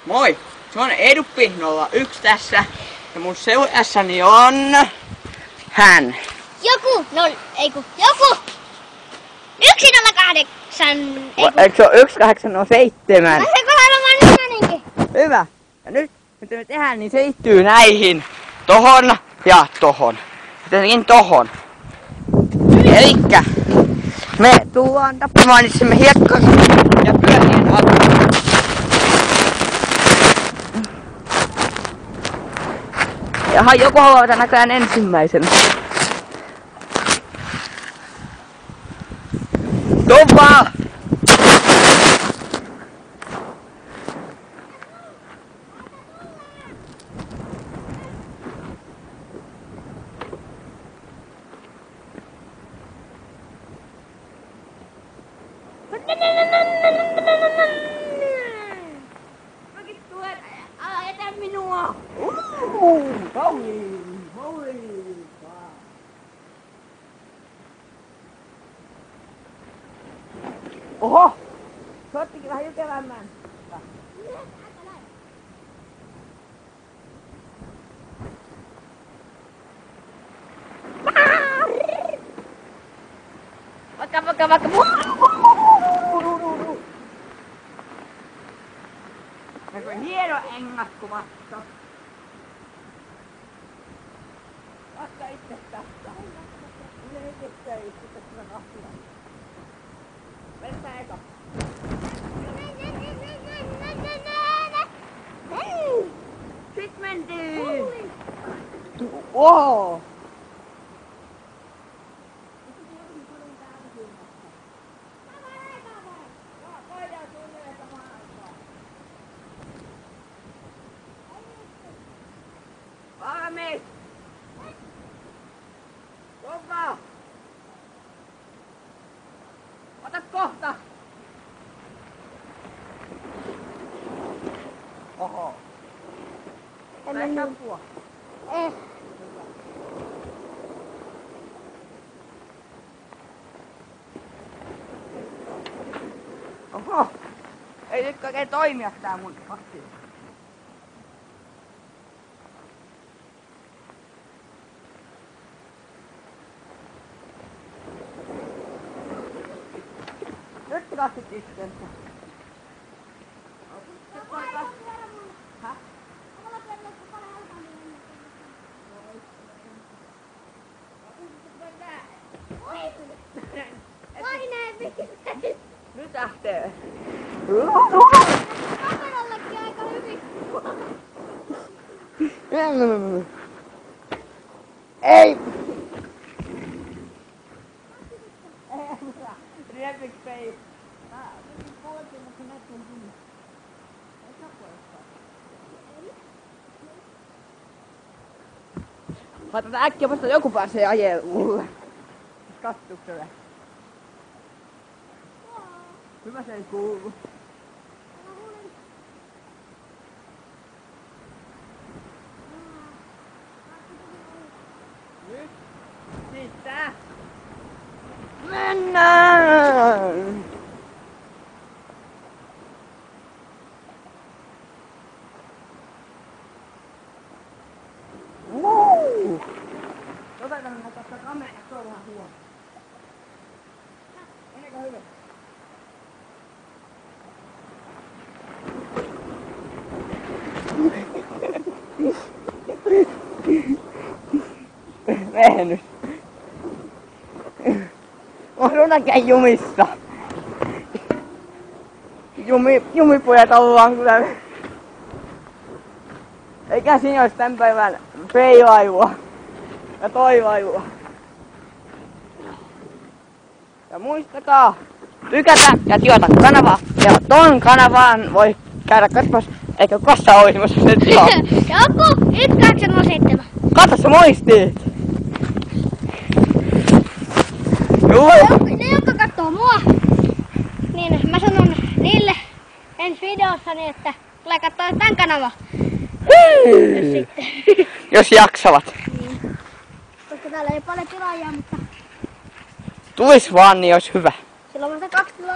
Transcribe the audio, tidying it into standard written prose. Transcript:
Moi! Se on Eduppi01 tässä. Ja mun seurassani on... hän. Joku! Joku! 108! Eikö se ole 187? Pääseeköhän olemaan nimenkin? Hyvä. Ja nyt, mitä me tehdään, niin se liittyy näihin. Tohon ja tohon. Ja tietenkin tohon. Elikkä me tullaan tappamaan itsemme hiekkaan ja pyörien avulla. Jaha, joku haluaa näköjään ensimmäisenä. Tovaa! Mäkin tulen, älä jätä minua! Oho! Se ottikin vähän jykevämmän. Vaikka. Se on hieno engakkumassa. Vasta itse tästä. Minä itse tästä kahtia. Mennään eka. Sit mentiin! Wow! Valmis! Kova! Ota kohta! Oho! Lähdä apua! Oho! Ei nyt oikein toimia tää mun pakki. Nyt kastit itsensä. Häh? Nyt lähtee. Kamerallekin aika hyvin. Ei! Repik pei. Laitetaan äkkiä vasta joku pääsee ajee mulle. Kattukselle. Hyvä se ei kuulu. Nyt. Siitä. Mennään! Woo! Otetaan tästä kameraa, se on vähän huono. Meneekö hyvin? Mennyt. On runakään jumissa. Jumipojat ollaan kyllä. Eikä siinä ois tän päivän peilailua ja toilailua. Ja muistakaa tykätä ja tilata kanavaa. Ja ton kanavaan voi käydä katsomassa, eikö koskaan oisimassa se tilaa. Joku 187. Katso se muistit! Ne, jotka kattoo mua, niin mä sanon niille ensi videossani, että tulee katsoa tän kanavan. Jos jaksavat. Niin. Koska täällä ei paljon tilaajia, mutta Tulis vaan, niin ois hyvä. silloin vasta 2 tilaajaa.